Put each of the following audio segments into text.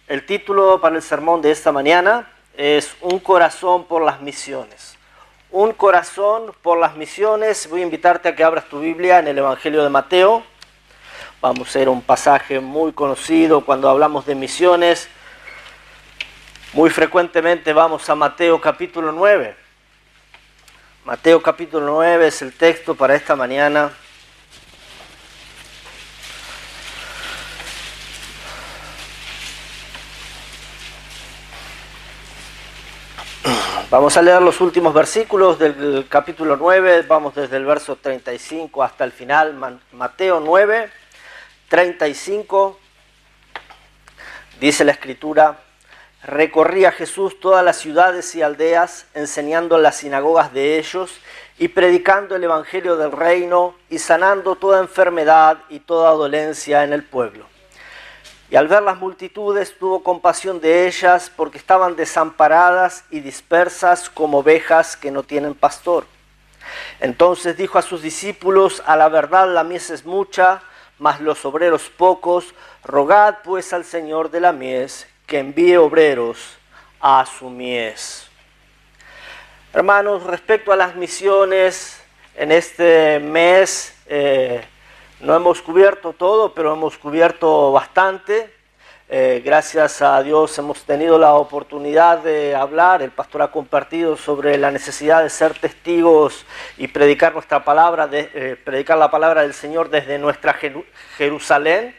El título para el sermón de esta mañana es Un corazón por las misiones. Un corazón por las misiones. Voy a invitarte a que abras tu Biblia en el Evangelio de Mateo. Vamos a ver un pasaje muy conocido cuando hablamos de misiones. Muy frecuentemente vamos a Mateo capítulo 9. Mateo capítulo 9 es el texto para esta mañana. Vamos a leer los últimos versículos del capítulo 9, vamos desde el verso 35 hasta el final. Mateo 9, 35, dice la Escritura: recorría Jesús todas las ciudades y aldeas, enseñando en las sinagogas de ellos y predicando el evangelio del reino y sanando toda enfermedad y toda dolencia en el pueblo. Y al ver las multitudes tuvo compasión de ellas, porque estaban desamparadas y dispersas como ovejas que no tienen pastor. Entonces dijo a sus discípulos: a la verdad la mies es mucha, mas los obreros pocos. Rogad pues al Señor de la mies que envíe obreros a su mies. Hermanos, respecto a las misiones, en este mes no hemos cubierto todo, pero hemos cubierto bastante. Gracias a Dios hemos tenido la oportunidad de hablar. El pastor ha compartido sobre la necesidad de ser testigos y predicar nuestra palabra, predicar la palabra del Señor desde nuestra Jerusalén,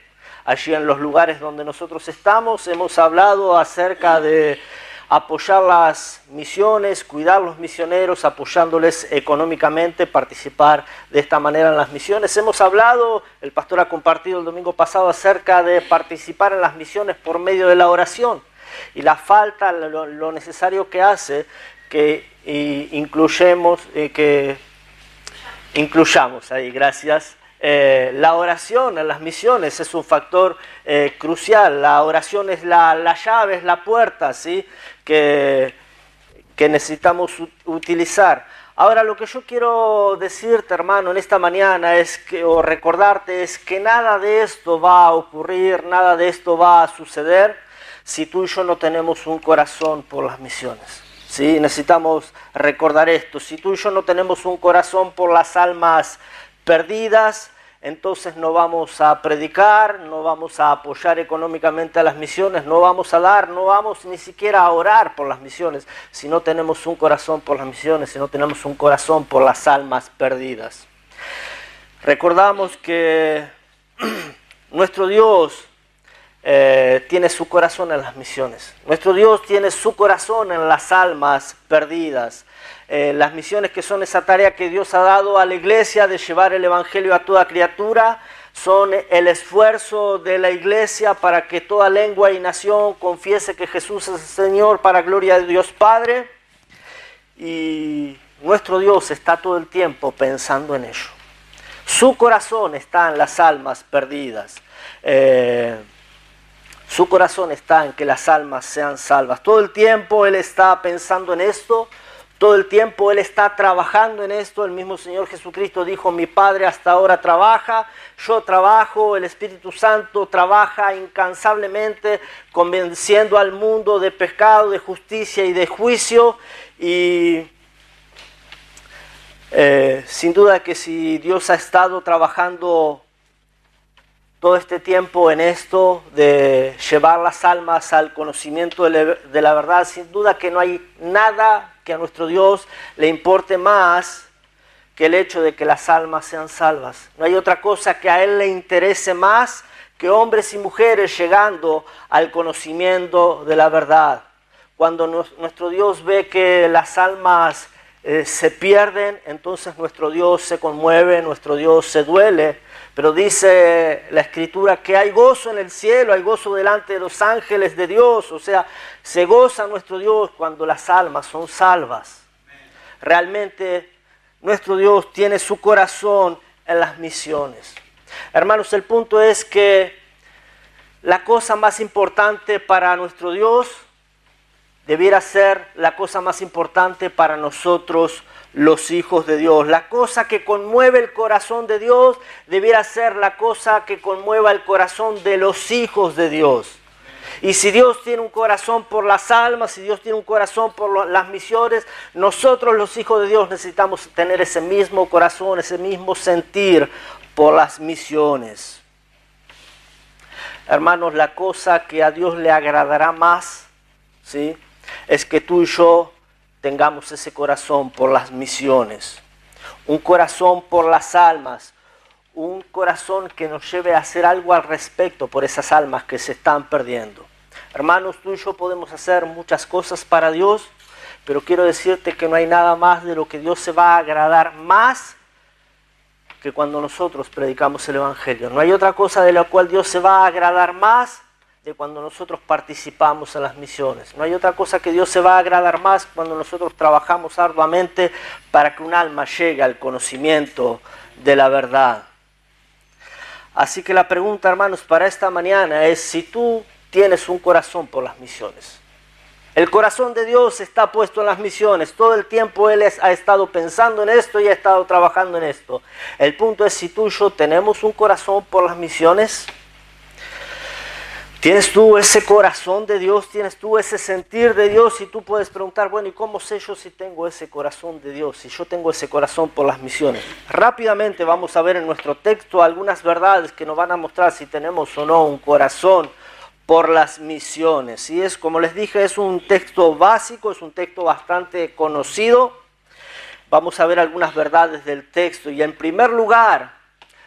allí en los lugares donde nosotros estamos. Hemos hablado acerca de apoyar las misiones, cuidar los misioneros, apoyándoles económicamente, participar de esta manera en las misiones. Hemos hablado, el pastor ha compartido el domingo pasado acerca de participar en las misiones por medio de la oración y la falta, lo necesario que hace que incluyamos ahí, gracias. La oración en las misiones es un factor crucial. La oración es la llave, es la puerta, ¿sí? que necesitamos utilizar. Ahora, lo que yo quiero decirte, hermano, en esta mañana o recordarte es que nada de esto va a ocurrir, nada de esto va a suceder si tú y yo no tenemos un corazón por las misiones. ¿Sí? Necesitamos recordar esto. Si tú y yo no tenemos un corazón por las almas perdidas, entonces no vamos a predicar, no vamos a apoyar económicamente a las misiones, no vamos a dar, no vamos ni siquiera a orar por las misiones, si no tenemos un corazón por las misiones, si no tenemos un corazón por las almas perdidas. Recordamos que nuestro Dios tiene su corazón en las misiones. Nuestro Dios tiene su corazón en las almas perdidas. Las misiones, que son esa tarea que Dios ha dado a la iglesia de llevar el evangelio a toda criatura, son el esfuerzo de la iglesia para que toda lengua y nación confiese que Jesús es el Señor, para gloria de Dios Padre. Y nuestro Dios está todo el tiempo pensando en ello. Su corazón está en las almas perdidas. Su corazón está en que las almas sean salvas. Todo el tiempo Él está pensando en esto. Todo el tiempo Él está trabajando en esto. El mismo Señor Jesucristo dijo: mi Padre hasta ahora trabaja, yo trabajo, el Espíritu Santo trabaja incansablemente, convenciendo al mundo de pecado, de justicia y de juicio. Y sin duda que si Dios ha estado trabajando todo este tiempo en esto de llevar las almas al conocimiento de la verdad, sin duda que no hay nada que a nuestro Dios le importe más que el hecho de que las almas sean salvas. No hay otra cosa que a Él le interese más que hombres y mujeres llegando al conocimiento de la verdad. Cuando nuestro Dios ve que las almas se pierden, entonces nuestro Dios se conmueve, nuestro Dios se duele. Pero dice la Escritura que hay gozo en el cielo, hay gozo delante de los ángeles de Dios. O sea, se goza nuestro Dios cuando las almas son salvas. Realmente nuestro Dios tiene su corazón en las misiones. Hermanos, el punto es que la cosa más importante para nuestro Dios debiera ser la cosa más importante para nosotros, los hijos de Dios. La cosa que conmueve el corazón de Dios debiera ser la cosa que conmueva el corazón de los hijos de Dios. Y si Dios tiene un corazón por las almas, si Dios tiene un corazón por las misiones, nosotros los hijos de Dios necesitamos tener ese mismo corazón, ese mismo sentir por las misiones. Hermanos, la cosa que a Dios le agradará más, ¿sí?, es que tú y yo tengamos ese corazón por las misiones, un corazón por las almas, un corazón que nos lleve a hacer algo al respecto por esas almas que se están perdiendo. Hermanos, tú y yo podemos hacer muchas cosas para Dios, pero quiero decirte que no hay nada más de lo que Dios se va a agradar más que cuando nosotros predicamos el Evangelio. No hay otra cosa de la cual Dios se va a agradar más de cuando nosotros participamos en las misiones. No hay otra cosa que Dios se va a agradar más cuando nosotros trabajamos arduamente para que un alma llegue al conocimiento de la verdad. Así que la pregunta, hermanos, para esta mañana es si tú tienes un corazón por las misiones. El corazón de Dios está puesto en las misiones. Todo el tiempo Él ha estado pensando en esto y ha estado trabajando en esto. El punto es si tú y yo tenemos un corazón por las misiones. ¿Tienes tú ese corazón de Dios? ¿Tienes tú ese sentir de Dios? Y tú puedes preguntar, bueno, ¿y cómo sé yo si tengo ese corazón de Dios? Si yo tengo ese corazón por las misiones. Rápidamente vamos a ver en nuestro texto algunas verdades que nos van a mostrar si tenemos o no un corazón por las misiones. Y es, como les dije, es un texto básico, es un texto bastante conocido. Vamos a ver algunas verdades del texto. Y en primer lugar,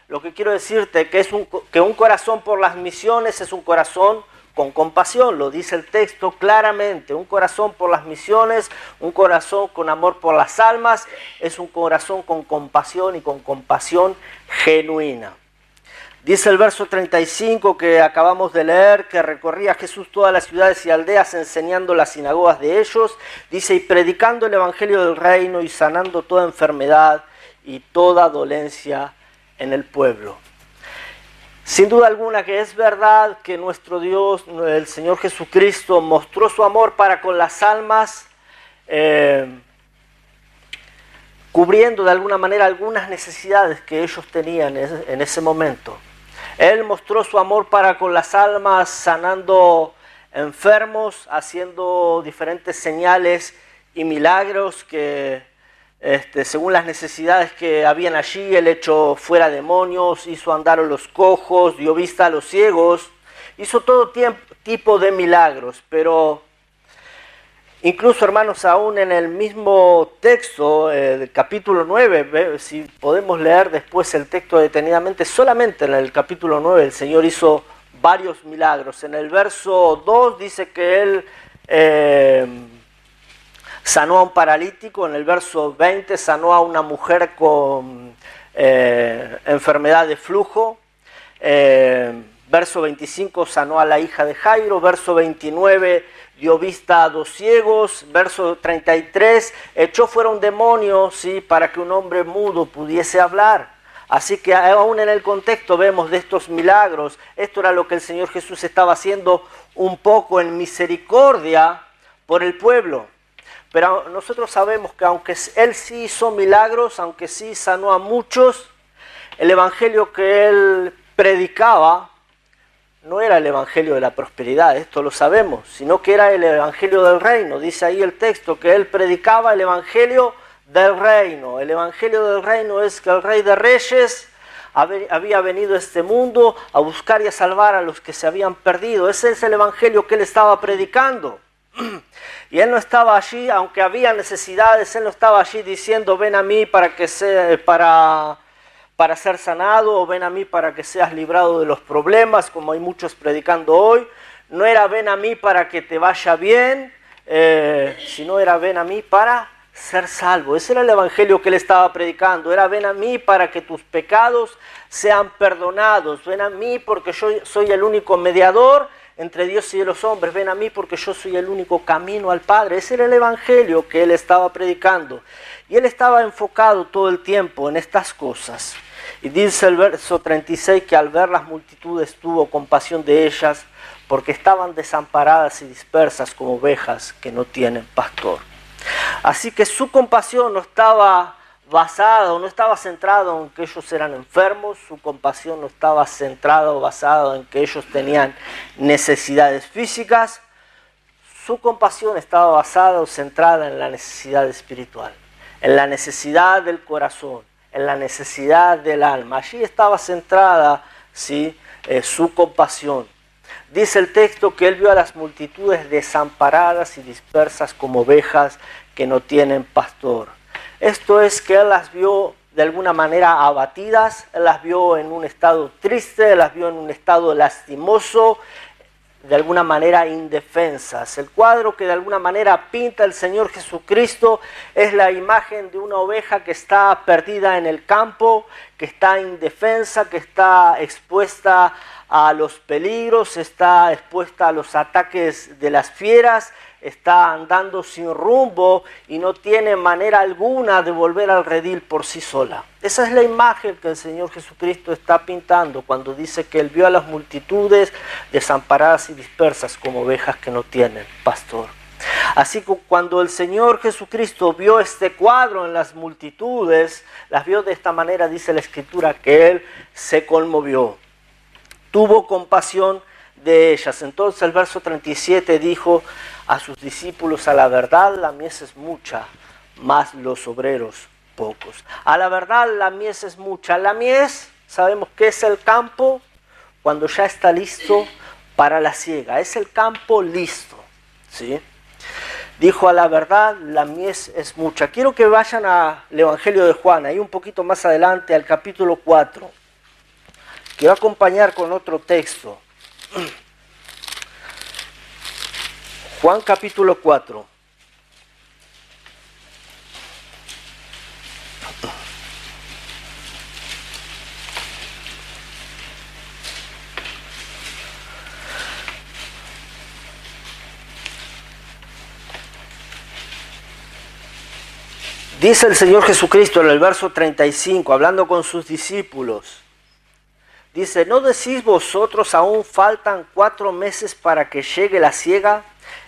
lo que quiero decirte que que un corazón por las misiones es un corazón con compasión, lo dice el texto claramente. Un corazón por las misiones, un corazón con amor por las almas, es un corazón con compasión y con compasión genuina. Dice el verso 35 que acabamos de leer, que recorría Jesús todas las ciudades y aldeas enseñando las sinagogas de ellos. Dice, y predicando el evangelio del reino y sanando toda enfermedad y toda dolencia en el pueblo. Sin duda alguna que es verdad que nuestro Dios, el Señor Jesucristo, mostró su amor para con las almas, cubriendo de alguna manera algunas necesidades que ellos tenían en ese momento. Él mostró su amor para con las almas, sanando enfermos, haciendo diferentes señales y milagros que según las necesidades que habían allí. Él echó fuera demonios, hizo andar a los cojos, dio vista a los ciegos, hizo todo tipo de milagros. Pero incluso, hermanos, aún en el mismo texto, del capítulo 9, si podemos leer después el texto detenidamente, solamente en el capítulo 9 el Señor hizo varios milagros. En el verso 2 dice que Él sanó a un paralítico. En el verso 20 sanó a una mujer con enfermedad de flujo. Verso 25 sanó a la hija de Jairo. Verso 29 dio vista a 2 ciegos. Verso 33 echó fuera un demonio, ¿sí?, para que un hombre mudo pudiese hablar. Así que aún en el contexto vemos de estos milagros. Esto era lo que el Señor Jesús estaba haciendo un poco en misericordia por el pueblo. Pero nosotros sabemos que aunque Él sí hizo milagros, aunque sí sanó a muchos, el evangelio que Él predicaba no era el evangelio de la prosperidad, esto lo sabemos, sino que era el evangelio del reino. Dice ahí el texto que Él predicaba el evangelio del reino. El evangelio del reino es que el Rey de Reyes había venido a este mundo a buscar y a salvar a los que se habían perdido. Ese es el evangelio que Él estaba predicando. Y Él no estaba allí, aunque había necesidades, Él no estaba allí diciendo, ven a mí para ser sanado, o ven a mí para que seas librado de los problemas, como hay muchos predicando hoy. No era ven a mí para que te vaya bien, sino era ven a mí para ser salvo. Ese era el evangelio que Él estaba predicando. Era ven a mí para que tus pecados sean perdonados. Ven a mí porque yo soy el único mediador entre Dios y los hombres. Ven a mí porque yo soy el único camino al Padre. Ese era el evangelio que Él estaba predicando. Y Él estaba enfocado todo el tiempo en estas cosas. Y dice el verso 36 que al ver las multitudes tuvo compasión de ellas, porque estaban desamparadas y dispersas como ovejas que no tienen pastor. Así que su compasión no estaba basada o no estaba centrado en que ellos eran enfermos, su compasión no estaba centrada o basada en que ellos tenían necesidades físicas, su compasión estaba basada o centrada en la necesidad espiritual, en la necesidad del corazón, en la necesidad del alma. Allí estaba centrada, ¿sí?, su compasión. Dice el texto que él vio a las multitudes desamparadas y dispersas como ovejas que no tienen pastor. Esto es que él las vio de alguna manera abatidas, él las vio en un estado triste, él las vio en un estado lastimoso, de alguna manera indefensas. El cuadro que de alguna manera pinta el Señor Jesucristo es la imagen de una oveja que está perdida en el campo, que está indefensa, que está expuesta a los peligros, está expuesta a los ataques de las fieras, está andando sin rumbo y no tiene manera alguna de volver al redil por sí sola. Esa es la imagen que el Señor Jesucristo está pintando cuando dice que Él vio a las multitudes desamparadas y dispersas como ovejas que no tienen pastor. Así que cuando el Señor Jesucristo vio este cuadro en las multitudes, las vio de esta manera, dice la Escritura, que Él se conmovió, tuvo compasión de ellas. Entonces el verso 37 dijo a sus discípulos: a la verdad la mies es mucha, mas los obreros pocos. A la verdad la mies es mucha. La mies, sabemos que es el campo cuando ya está listo para la siega. Es el campo listo, ¿sí? Dijo: a la verdad la mies es mucha. Quiero que vayan al Evangelio de Juan, ahí un poquito más adelante, al capítulo 4. Quiero acompañar con otro texto. Juan capítulo 4. Dice el Señor Jesucristo en el verso 35, hablando con sus discípulos. Dice: ¿no decís vosotros aún faltan 4 meses para que llegue la siega?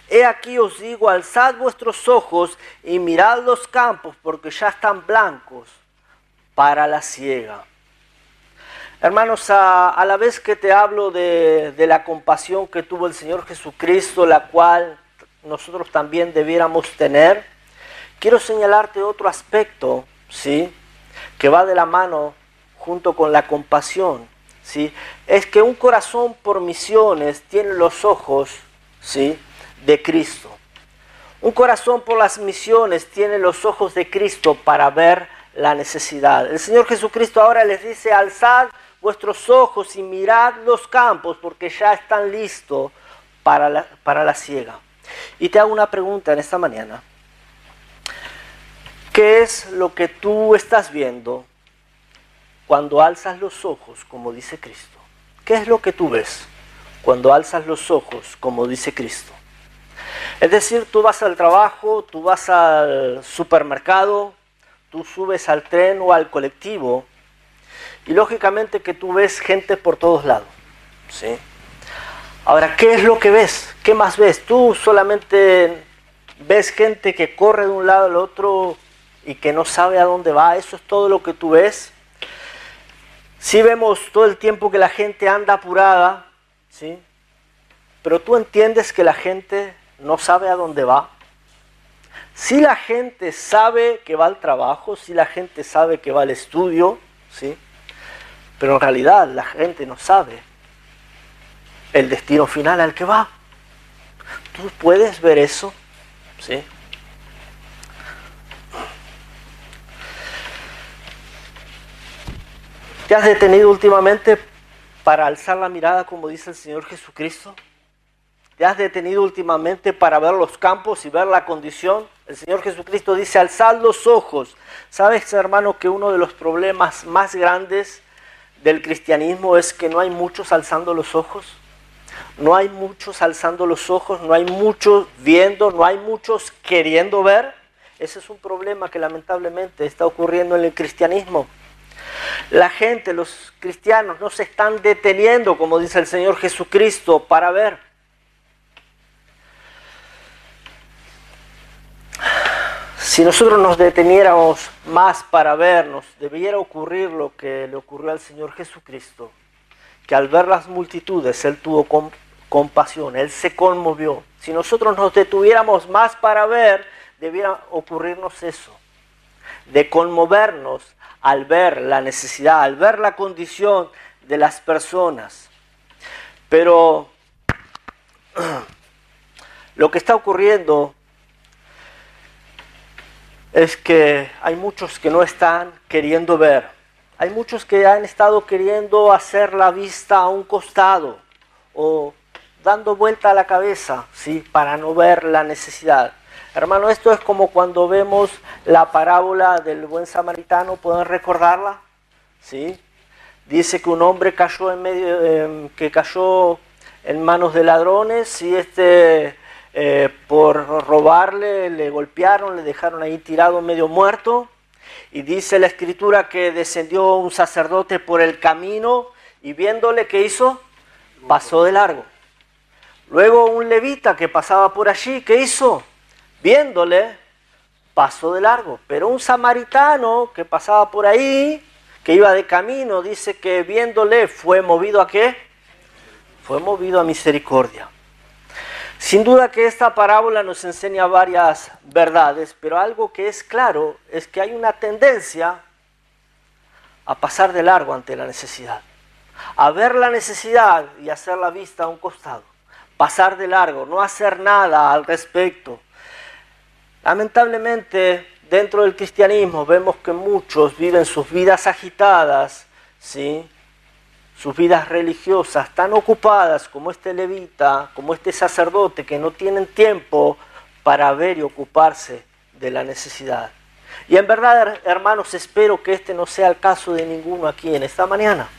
He aquí os digo, alzad vuestros ojos y mirad los campos, porque ya están blancos para la siega. Hermanos, a la vez que te hablo de la compasión que tuvo el Señor Jesucristo, la cual nosotros también debiéramos tener, quiero señalarte otro aspecto, ¿sí?, que va de la mano junto con la compasión, ¿sí? Es que un corazón por misiones tiene los ojos, ¿sí?, de Cristo. Un corazón por las misiones tiene los ojos de Cristo para ver la necesidad. El Señor Jesucristo ahora les dice: alzad vuestros ojos y mirad los campos, porque ya están listos para la siega. Y te hago una pregunta en esta mañana. ¿Qué es lo que tú estás viendo cuando alzas los ojos, como dice Cristo? ¿Qué es lo que tú ves cuando alzas los ojos, como dice Cristo? Es decir, tú vas al trabajo, tú vas al supermercado, tú subes al tren o al colectivo y lógicamente que tú ves gente por todos lados, ¿sí? Ahora, ¿qué es lo que ves? ¿Qué más ves? Tú solamente ves gente que corre de un lado al otro y que no sabe a dónde va. ¿Eso es todo lo que tú ves? Sí vemos todo el tiempo que la gente anda apurada, ¿sí? Pero tú entiendes que la gente no sabe a dónde va. Si la gente sabe que va al trabajo, si la gente sabe que va al estudio, ¿sí?, pero en realidad la gente no sabe el destino final al que va. ¿Tú puedes ver eso? ¿Sí? ¿Te has detenido últimamente para alzar la mirada, como dice el Señor Jesucristo? ¿Te has detenido últimamente para ver los campos y ver la condición? El Señor Jesucristo dice: alzad los ojos. ¿Sabes, hermano, que uno de los problemas más grandes del cristianismo es que no hay muchos alzando los ojos? No hay muchos alzando los ojos, no hay muchos viendo, no hay muchos queriendo ver. Ese es un problema que lamentablemente está ocurriendo en el cristianismo. La gente, los cristianos, no se están deteniendo, como dice el Señor Jesucristo, para Si nosotros nos deteniéramos más para vernos, debiera ocurrir lo que le ocurrió al Señor Jesucristo, que al ver las multitudes, Él tuvo compasión, Él se conmovió. Si nosotros nos detuviéramos más para ver, debiera ocurrirnos eso, de conmovernos al ver la necesidad, al ver la condición de las personas. Pero lo que está ocurriendo es que hay muchos que no están queriendo ver. Hay muchos que han estado queriendo hacer la vista a un costado o dando vuelta a la cabeza, ¿sí?, para no ver la necesidad. Hermano, esto es como cuando vemos la parábola del buen samaritano, ¿pueden recordarla? ¿Sí? Dice que un hombre cayó en manos de ladrones y por robarle le golpearon, le dejaron ahí tirado medio muerto. Y dice la Escritura que descendió un sacerdote por el camino y viéndole, ¿qué hizo? Pasó de largo. Luego un levita que pasaba por allí, ¿qué hizo? Viéndole, pasó de largo. Pero un samaritano que pasaba por ahí, que iba de camino, dice que viéndole fue movido ¿a qué? Fue movido a misericordia. Sin duda que esta parábola nos enseña varias verdades, pero algo que es claro es que hay una tendencia a pasar de largo ante la necesidad, a ver la necesidad y hacer la vista a un costado, pasar de largo, no hacer nada al respecto. Lamentablemente, dentro del cristianismo vemos que muchos viven sus vidas agitadas, ¿sí?, sus vidas religiosas tan ocupadas como este levita, como este sacerdote, que no tienen tiempo para ver y ocuparse de la necesidad. Y en verdad, hermanos, espero que este no sea el caso de ninguno aquí en esta mañana,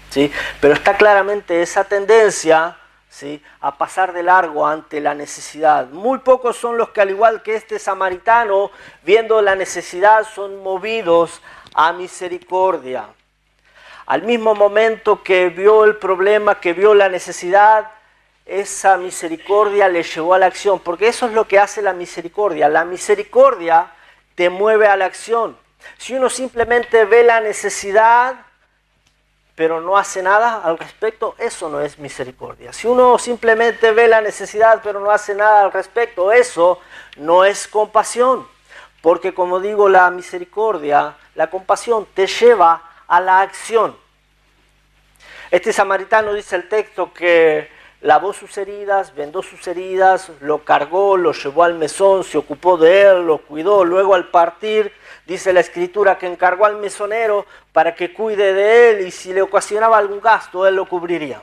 ¿sí? Pero está claramente esa tendencia, ¿sí?, a pasar de largo ante la necesidad. Muy pocos son los que, al igual que este samaritano, viendo la necesidad, son movidos a misericordia. Al mismo momento que vio el problema, que vio la necesidad, esa misericordia le llevó a la acción, porque eso es lo que hace la misericordia. La misericordia te mueve a la acción. Si uno simplemente ve la necesidad, pero no hace nada al respecto, eso no es misericordia. Si uno simplemente ve la necesidad, pero no hace nada al respecto, eso no es compasión. Porque como digo, la misericordia, la compasión te lleva a la acción. Este samaritano, dice el texto, que lavó sus heridas, vendó sus heridas, lo cargó, lo llevó al mesón, se ocupó de él, lo cuidó. Luego, al partir, dice la Escritura que encargó al mesonero para que cuide de él y si le ocasionaba algún gasto, él lo cubriría.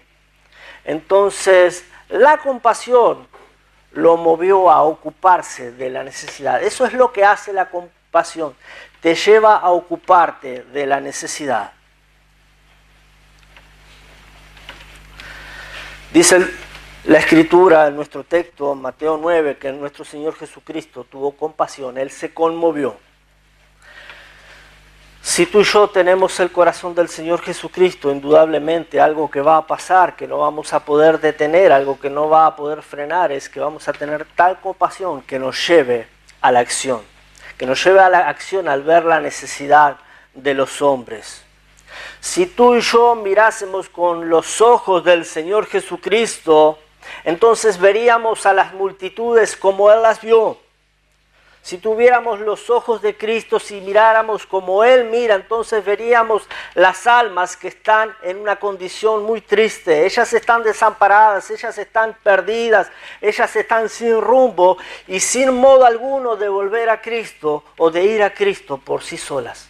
Entonces, la compasión lo movió a ocuparse de la necesidad. Eso es lo que hace la compasión. Te lleva a ocuparte de la necesidad. Dice la Escritura en nuestro texto, Mateo 9, que nuestro Señor Jesucristo tuvo compasión, Él se conmovió. Si tú y yo tenemos el corazón del Señor Jesucristo, indudablemente algo que va a pasar, que no vamos a poder detener, algo que no va a poder frenar, es que vamos a tener tal compasión que nos lleve a la acción. Que nos lleve a la acción al ver la necesidad de los hombres. Si tú y yo mirásemos con los ojos del Señor Jesucristo, entonces veríamos a las multitudes como Él las vio. Si tuviéramos los ojos de Cristo, si miráramos como Él mira, entonces veríamos las almas que están en una condición muy triste. Ellas están desamparadas, ellas están perdidas, ellas están sin rumbo y sin modo alguno de volver a Cristo o de ir a Cristo por sí solas.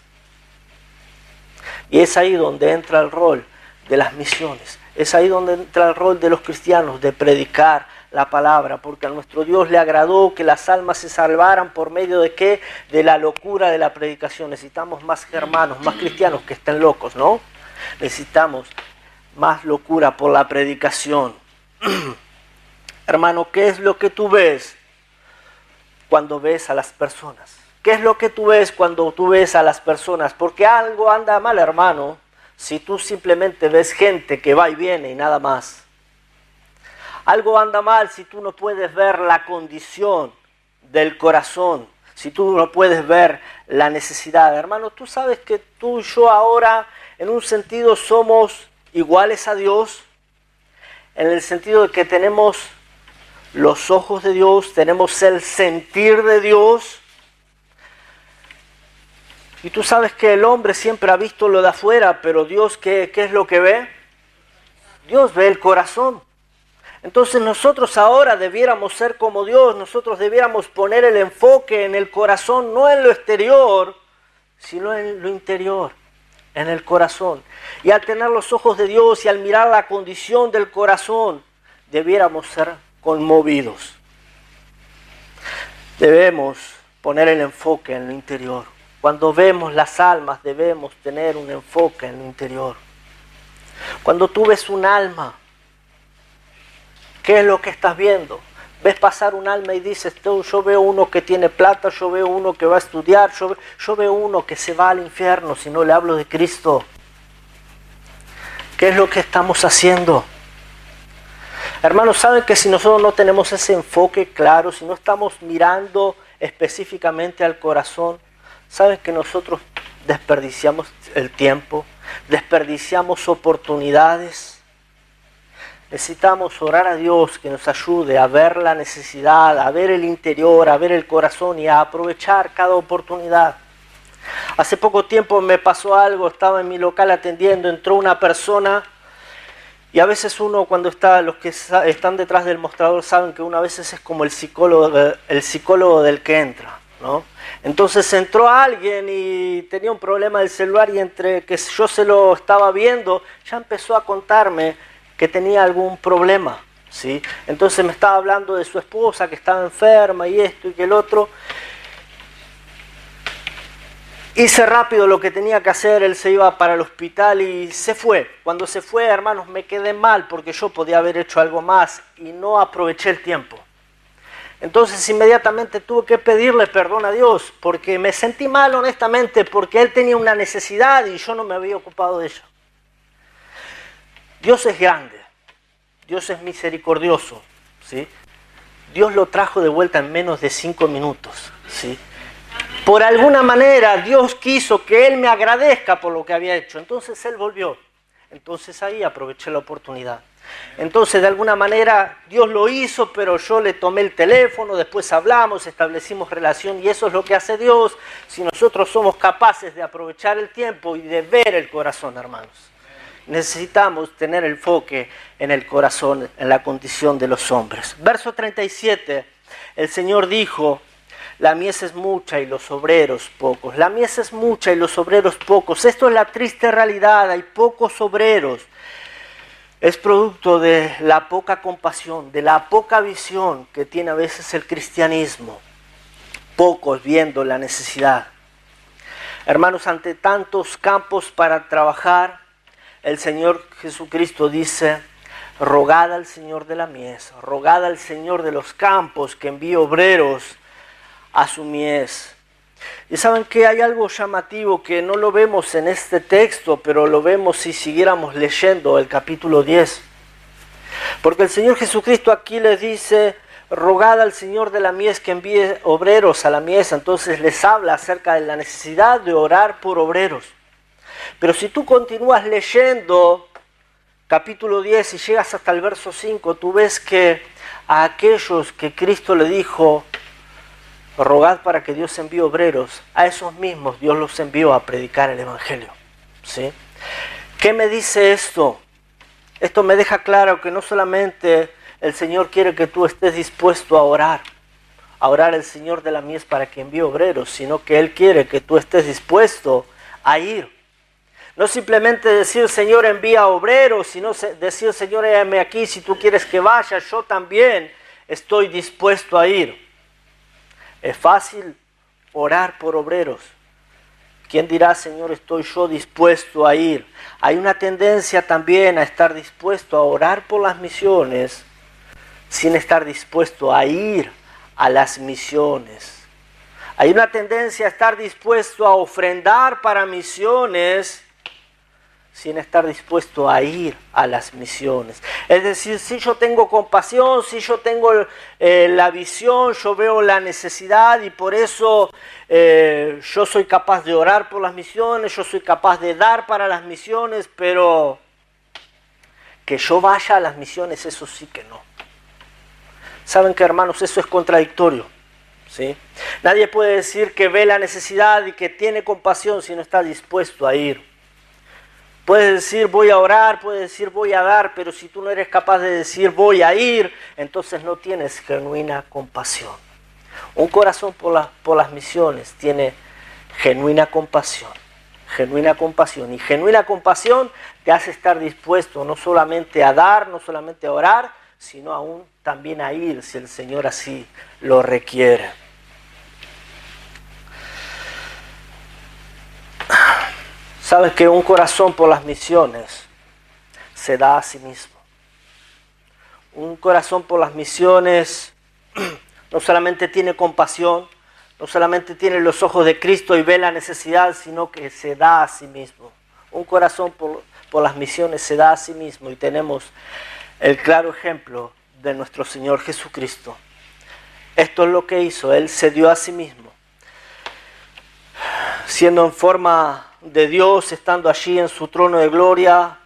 Y es ahí donde entra el rol de las misiones. Es ahí donde entra el rol de los cristianos, de predicar la palabra, porque a nuestro Dios le agradó que las almas se salvaran por medio de ¿qué? De la locura de la predicación. Necesitamos más hermanos, más cristianos que estén locos, ¿no? Necesitamos más locura por la predicación. Hermano, ¿qué es lo que tú ves cuando ves a las personas? ¿Qué es lo que tú ves cuando tú ves a las personas? Porque algo anda mal, hermano, si tú simplemente ves gente que va y viene y nada más. Algo anda mal si tú no puedes ver la condición del corazón. si tú no puedes ver la necesidad. Hermano, tú sabes que tú y yo ahora en un sentido somos iguales a Dios, en el sentido de que tenemos los ojos de Dios, tenemos el sentir de Dios. Y tú sabes que el hombre siempre ha visto lo de afuera, pero Dios, ¿qué es lo que ve? Dios ve el corazón. Entonces nosotros ahora debiéramos ser como Dios, nosotros debiéramos poner el enfoque en el corazón, no en lo exterior, sino en lo interior, en el corazón. Y al tener los ojos de Dios y al mirar la condición del corazón, debiéramos ser conmovidos. Debemos poner el enfoque en lo interior. Cuando vemos las almas, debemos tener un enfoque en lo interior. Cuando tú ves un alma, ¿qué es lo que estás viendo? Ves pasar un alma y dices, yo veo uno que tiene plata, yo veo uno que va a estudiar, yo veo uno que se va al infierno si no le hablo de Cristo. ¿Qué es lo que estamos haciendo? Hermanos, ¿saben que si nosotros no tenemos ese enfoque claro, si no estamos mirando específicamente al corazón, saben que nosotros desperdiciamos el tiempo, desperdiciamos oportunidades? Necesitamos orar a Dios que nos ayude a ver la necesidad, a ver el interior, a ver el corazón y a aprovechar cada oportunidad. Hace poco tiempo me pasó algo, estaba en mi local atendiendo, entró una persona y a veces uno cuando está, los que están detrás del mostrador saben que uno a veces es como el psicólogo del que entra, ¿no? Entonces entró alguien y tenía un problema del celular y entre que yo se lo estaba viendo, ya empezó a contarme que tenía algún problema, ¿sí? Entonces me estaba hablando de su esposa que estaba enferma y esto y que el otro. Hice rápido lo que tenía que hacer, él se iba para el hospital y se fue. Cuando se fue, hermanos, me quedé mal porque yo podía haber hecho algo más y no aproveché el tiempo. Entonces inmediatamente tuve que pedirle perdón a Dios porque me sentí mal honestamente porque él tenía una necesidad y yo no me había ocupado de ello. Dios es grande, Dios es misericordioso, ¿sí? Dios lo trajo de vuelta en menos de 5 minutos, ¿sí? Por alguna manera Dios quiso que Él me agradezca por lo que había hecho, entonces Él volvió. Entonces ahí aproveché la oportunidad. Entonces de alguna manera Dios lo hizo, pero yo le tomé el teléfono, después hablamos, establecimos relación y eso es lo que hace Dios si nosotros somos capaces de aprovechar el tiempo y de ver el corazón, hermanos. Necesitamos tener el enfoque en el corazón, en la condición de los hombres. Verso 37, el Señor dijo, la mies es mucha y los obreros pocos. La mies es mucha y los obreros pocos. Esto es la triste realidad, hay pocos obreros. Es producto de la poca compasión, de la poca visión que tiene a veces el cristianismo. Pocos viendo la necesidad. Hermanos, ante tantos campos para trabajar, el Señor Jesucristo dice, rogad al Señor de la mies, rogad al Señor de los campos que envíe obreros a su mies. Y saben que hay algo llamativo que no lo vemos en este texto, pero lo vemos si siguiéramos leyendo el capítulo 10. Porque el Señor Jesucristo aquí les dice, rogad al Señor de la mies que envíe obreros a la mies. Entonces les habla acerca de la necesidad de orar por obreros. Pero si tú continúas leyendo capítulo 10 y llegas hasta el verso 5, tú ves que a aquellos que Cristo le dijo, rogad para que Dios envíe obreros, a esos mismos Dios los envió a predicar el Evangelio, ¿sí? ¿Qué me dice esto? Esto me deja claro que no solamente el Señor quiere que tú estés dispuesto a orar al Señor de la mies para que envíe obreros, sino que Él quiere que tú estés dispuesto a ir. No simplemente decir, Señor, envía obreros, sino decir, Señor, heme aquí, si tú quieres que vaya, yo también estoy dispuesto a ir. Es fácil orar por obreros. ¿Quién dirá, Señor, estoy yo dispuesto a ir? Hay una tendencia también a estar dispuesto a orar por las misiones sin estar dispuesto a ir a las misiones. Hay una tendencia a estar dispuesto a ofrendar para misiones sin estar dispuesto a ir a las misiones. Es decir, si yo tengo compasión, si yo tengo la visión, yo veo la necesidad y por eso yo soy capaz de orar por las misiones, yo soy capaz de dar para las misiones, pero que yo vaya a las misiones, eso sí que no. ¿Saben qué, hermanos? Eso es contradictorio, ¿sí? Nadie puede decir que ve la necesidad y que tiene compasión si no está dispuesto a ir. Puedes decir voy a orar, puedes decir voy a dar, pero si tú no eres capaz de decir voy a ir, entonces no tienes genuina compasión. Un corazón por las misiones tiene genuina compasión. Genuina compasión. Y genuina compasión te hace estar dispuesto no solamente a dar, no solamente a orar, sino aún también a ir si el Señor así lo requiere. Sabes que un corazón por las misiones se da a sí mismo. Un corazón por las misiones no solamente tiene compasión, no solamente tiene los ojos de Cristo y ve la necesidad, sino que se da a sí mismo. Un corazón por las misiones se da a sí mismo y tenemos el claro ejemplo de nuestro Señor Jesucristo. Esto es lo que hizo, Él se dio a sí mismo. Siendo en forma de Dios, estando allí en su trono de gloria,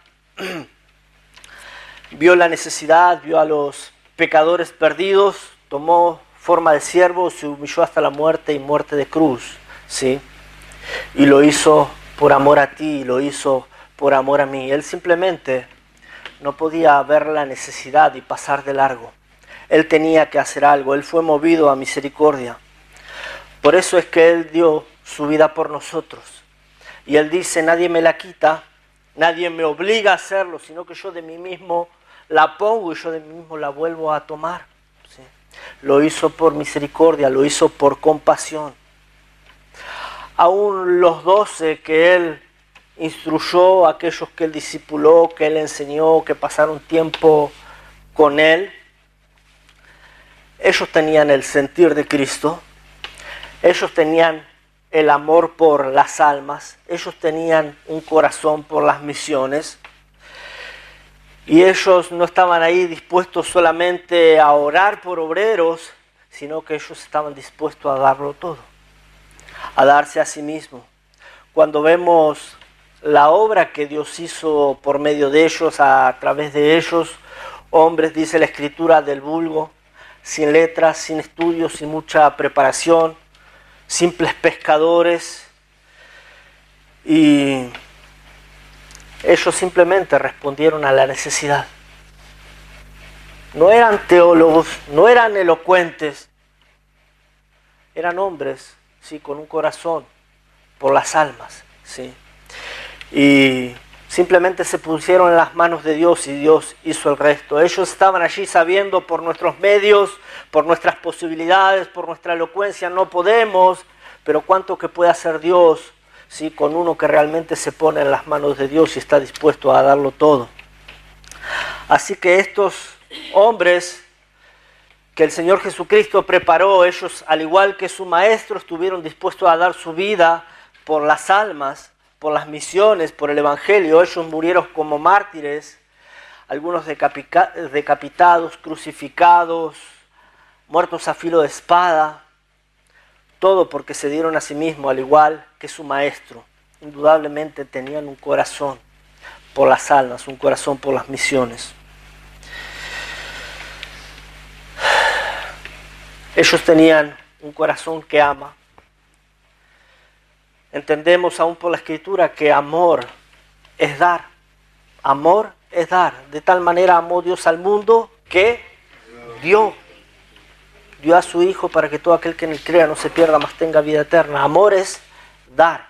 vio la necesidad, vio a los pecadores perdidos, tomó forma de siervo, se humilló hasta la muerte y muerte de cruz, ¿sí? Y lo hizo por amor a ti, lo hizo por amor a mí. Él simplemente no podía ver la necesidad y pasar de largo. Él tenía que hacer algo, Él fue movido a misericordia. Por eso es que Él dio su vida por nosotros. Y Él dice, nadie me la quita, nadie me obliga a hacerlo, sino que yo de mí mismo la pongo y yo de mí mismo la vuelvo a tomar. ¿Sí? Lo hizo por misericordia, lo hizo por compasión. Aún los 12 que Él instruyó, aquellos que Él discipuló, que Él enseñó, que pasaron tiempo con Él, ellos tenían el sentir de Cristo, ellos tenían el amor por las almas, ellos tenían un corazón por las misiones y ellos no estaban ahí dispuestos solamente a orar por obreros, sino que ellos estaban dispuestos a darlo todo, a darse a sí mismo. Cuando vemos la obra que Dios hizo por medio de ellos, a través de ellos, hombres, dice la Escritura, del vulgo, sin letras, sin estudios, sin mucha preparación, simples pescadores, y ellos simplemente respondieron a la necesidad. No eran teólogos, no eran elocuentes, eran hombres, sí, con un corazón por las almas, sí. Y simplemente se pusieron en las manos de Dios y Dios hizo el resto. Ellos estaban allí sabiendo por nuestros medios, por nuestras posibilidades, por nuestra elocuencia, no podemos, pero cuánto que puede hacer Dios, ¿sí? Con uno que realmente se pone en las manos de Dios y está dispuesto a darlo todo. Así que estos hombres que el Señor Jesucristo preparó, ellos al igual que su maestro estuvieron dispuestos a dar su vida por las almas, por las misiones, por el Evangelio. Ellos murieron como mártires, algunos decapitados, crucificados, muertos a filo de espada, todo porque se dieron a sí mismos, al igual que su maestro. Indudablemente tenían un corazón por las almas, un corazón por las misiones. Ellos tenían un corazón que ama. Entendemos aún por la Escritura que amor es dar. Amor es dar. De tal manera amó Dios al mundo que dio a su Hijo para que todo aquel que en él crea no se pierda, mas tenga vida eterna. Amor es dar.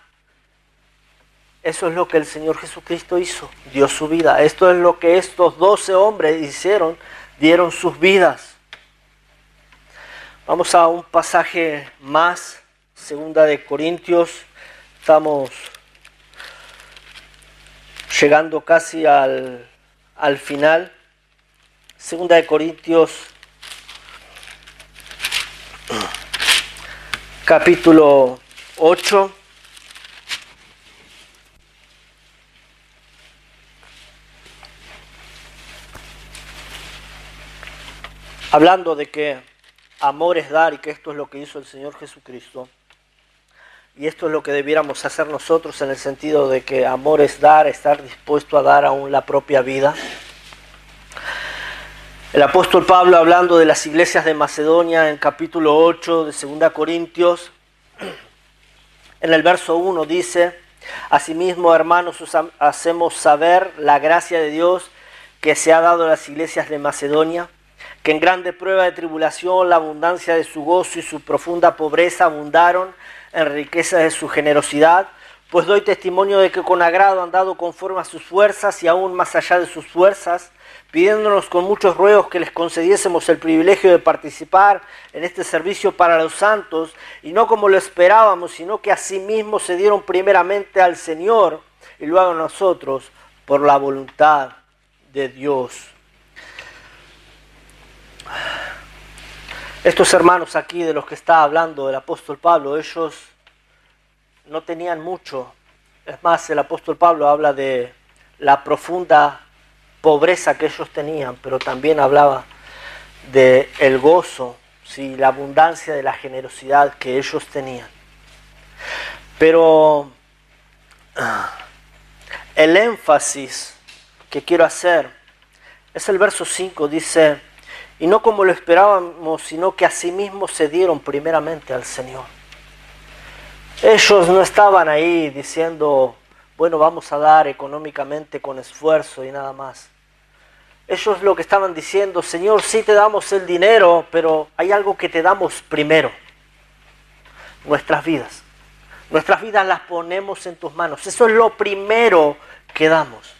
Eso es lo que el Señor Jesucristo hizo. Dio su vida. Esto es lo que estos 12 hombres hicieron. Dieron sus vidas. Vamos a un pasaje más. 2 de Corintios. Estamos llegando casi al final. 2 de Corintios, capítulo 8. hablando de que amor es dar y que esto es lo que hizo el Señor Jesucristo. Y esto es lo que debiéramos hacer nosotros en el sentido de que amor es dar, estar dispuesto a dar aún la propia vida. El apóstol Pablo, hablando de las iglesias de Macedonia en capítulo 8 de 2 Corintios, en el verso 1 dice: asimismo, hermanos, os hacemos saber la gracia de Dios que se ha dado a las iglesias de Macedonia, que en grande prueba de tribulación la abundancia de su gozo y su profunda pobreza abundaron en riqueza de su generosidad. Pues doy testimonio de que con agrado han dado conforme a sus fuerzas y aún más allá de sus fuerzas, pidiéndonos con muchos ruegos que les concediésemos el privilegio de participar en este servicio para los santos, y no como lo esperábamos, sino que asimismo se dieron primeramente al Señor y luego a nosotros por la voluntad de Dios. Estos hermanos aquí de los que está hablando el apóstol Pablo, ellos no tenían mucho. Es más, el apóstol Pablo habla de la profunda pobreza que ellos tenían, pero también hablaba de el gozo, ¿sí?, la abundancia de la generosidad que ellos tenían. Pero el énfasis que quiero hacer es el verso 5, dice: y no como lo esperábamos, sino que asimismo se dieron primeramente al Señor. Ellos no estaban ahí diciendo, bueno, vamos a dar económicamente con esfuerzo y nada más. Ellos lo que estaban diciendo: Señor, sí te damos el dinero, pero hay algo que te damos primero. Nuestras vidas. Nuestras vidas las ponemos en tus manos. Eso es lo primero que damos.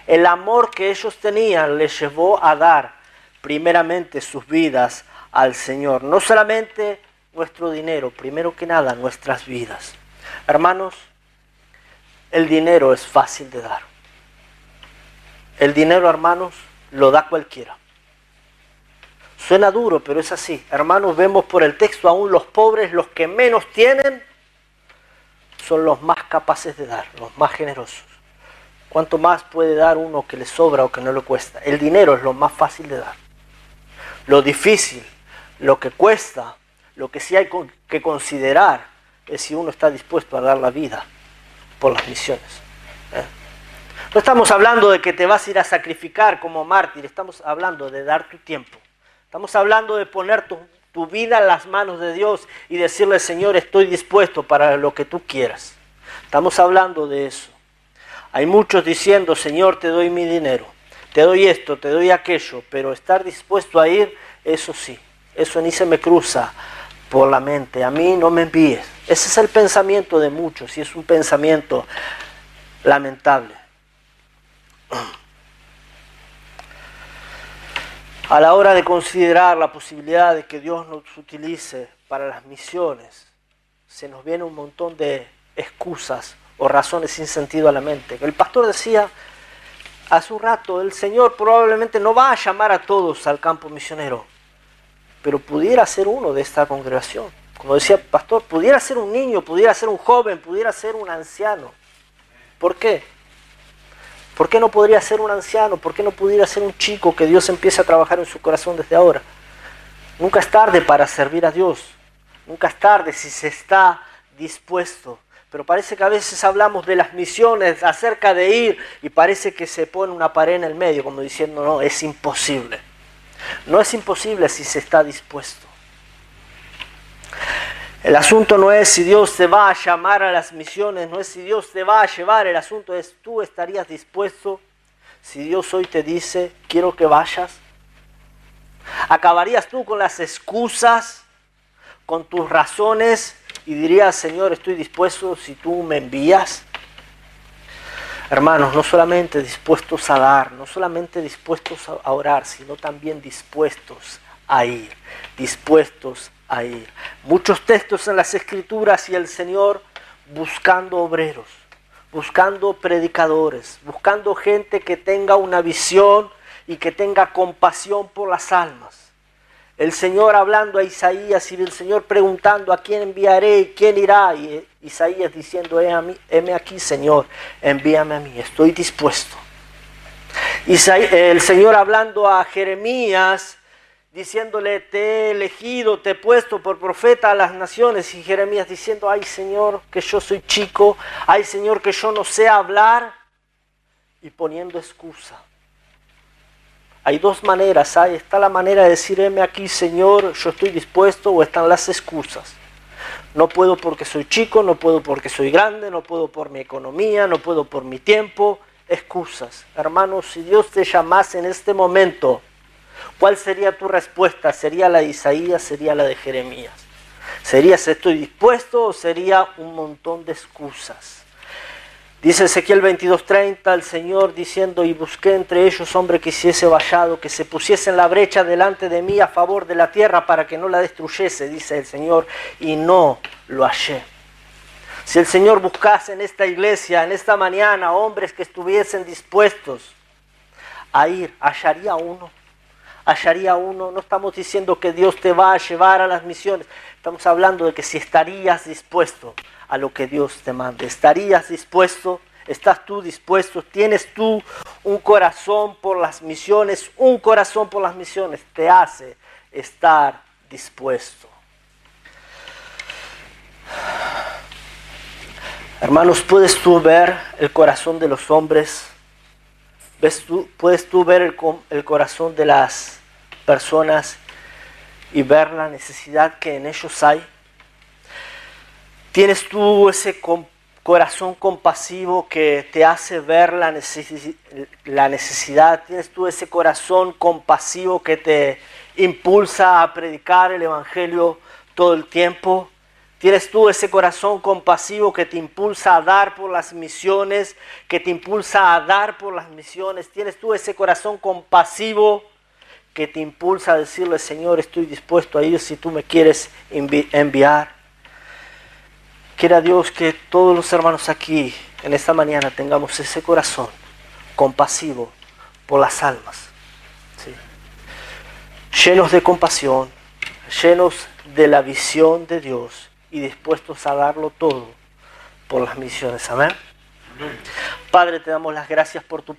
El amor que ellos tenían les llevó a dar primeramente sus vidas al Señor. No solamente nuestro dinero, primero que nada nuestras vidas. Hermanos, el dinero es fácil de dar. El dinero, hermanos, lo da cualquiera. Suena duro, pero es así. Hermanos, vemos por el texto aún los pobres, los que menos tienen, son los más capaces de dar, los más generosos. ¿Cuánto más puede dar uno que le sobra o que no le cuesta? El dinero es lo más fácil de dar. Lo difícil, lo que cuesta, lo que sí hay que considerar es si uno está dispuesto a dar la vida por las misiones. No estamos hablando de que te vas a ir a sacrificar como mártir, estamos hablando de dar tu tiempo. Estamos hablando de poner tu vida en las manos de Dios y decirle: Señor, estoy dispuesto para lo que tú quieras. Estamos hablando de eso. Hay muchos diciendo: Señor, te doy mi dinero, te doy esto, te doy aquello, pero estar dispuesto a ir, eso sí, eso ni se me cruza por la mente. A mí no me envíes. Ese es el pensamiento de muchos y es un pensamiento lamentable. A la hora de considerar la posibilidad de que Dios nos utilice para las misiones, se nos viene un montón de excusas o razones sin sentido a la mente. El pastor decía hace un rato: el Señor probablemente no va a llamar a todos al campo misionero, pero pudiera ser uno de esta congregación. Como decía el pastor, pudiera ser un niño, pudiera ser un joven, pudiera ser un anciano. ¿Por qué? ¿Por qué no podría ser un anciano? ¿Por qué no pudiera ser un chico que Dios empiece a trabajar en su corazón desde ahora? Nunca es tarde para servir a Dios. Nunca es tarde si se está dispuesto. Pero parece que a veces hablamos de las misiones, acerca de ir, y parece que se pone una pared en el medio, como diciendo: no, es imposible. No es imposible si se está dispuesto. El asunto no es si Dios te va a llamar a las misiones, no es si Dios te va a llevar, el asunto es: ¿tú estarías dispuesto? Si Dios hoy te dice: quiero que vayas, ¿acabarías tú con las excusas, con tus razones, y dirías: Señor, estoy dispuesto si tú me envías? Hermanos, no solamente dispuestos a dar, no solamente dispuestos a orar, sino también dispuestos a ir, dispuestos a ir. Muchos textos en las Escrituras y el Señor buscando obreros, buscando predicadores, buscando gente que tenga una visión y que tenga compasión por las almas. El Señor hablando a Isaías y el Señor preguntando: ¿a quién enviaré y quién irá? Y Isaías diciendo: heme aquí, Señor, envíame a mí, estoy dispuesto. El Señor hablando a Jeremías diciéndole, te he elegido, te he puesto por profeta a las naciones. Y Jeremías diciendo, ay Señor, que yo soy chico, ay Señor, que yo no sé hablar. Y poniendo excusa. Hay dos maneras, está la manera de decir, heme aquí Señor, yo estoy dispuesto, o están las excusas. No puedo porque soy chico, no puedo porque soy grande, no puedo por mi economía, no puedo por mi tiempo. Excusas. Hermanos, si Dios te llamase en este momento, ¿cuál sería tu respuesta? ¿Sería la de Isaías? ¿Sería la de Jeremías? ¿Serías estoy dispuesto o sería un montón de excusas? Dice Ezequiel 22:30, el Señor diciendo, y busqué entre ellos hombre que hiciese vallado, que se pusiese en la brecha delante de mí a favor de la tierra para que no la destruyese, dice el Señor, y no lo hallé. Si el Señor buscase en esta iglesia, en esta mañana, hombres que estuviesen dispuestos a ir, hallaría uno. Hallaría uno. No estamos diciendo que Dios te va a llevar a las misiones. Estamos hablando de que si estarías dispuesto a lo que Dios te mande. ¿Estarías dispuesto? ¿Estás tú dispuesto? ¿Tienes tú un corazón por las misiones? Un corazón por las misiones te hace estar dispuesto. Hermanos, ¿puedes tú ver el corazón de los hombres? ¿Puedes tú ver el corazón de las personas y ver la necesidad que en ellos hay? ¿Tienes tú ese corazón compasivo que te hace ver la necesidad? ¿Tienes tú ese corazón compasivo que te impulsa a predicar el Evangelio todo el tiempo? ¿Tienes tú ese corazón compasivo que te impulsa a dar por las misiones? ¿Tienes tú ese corazón compasivo que te impulsa a decirle, Señor, estoy dispuesto a ir si tú me quieres enviar? Quiera Dios que todos los hermanos aquí en esta mañana tengamos ese corazón compasivo por las almas, ¿sí? Llenos de compasión, llenos de la visión de Dios y dispuestos a darlo todo por las misiones. Amén. Padre, te damos las gracias por tu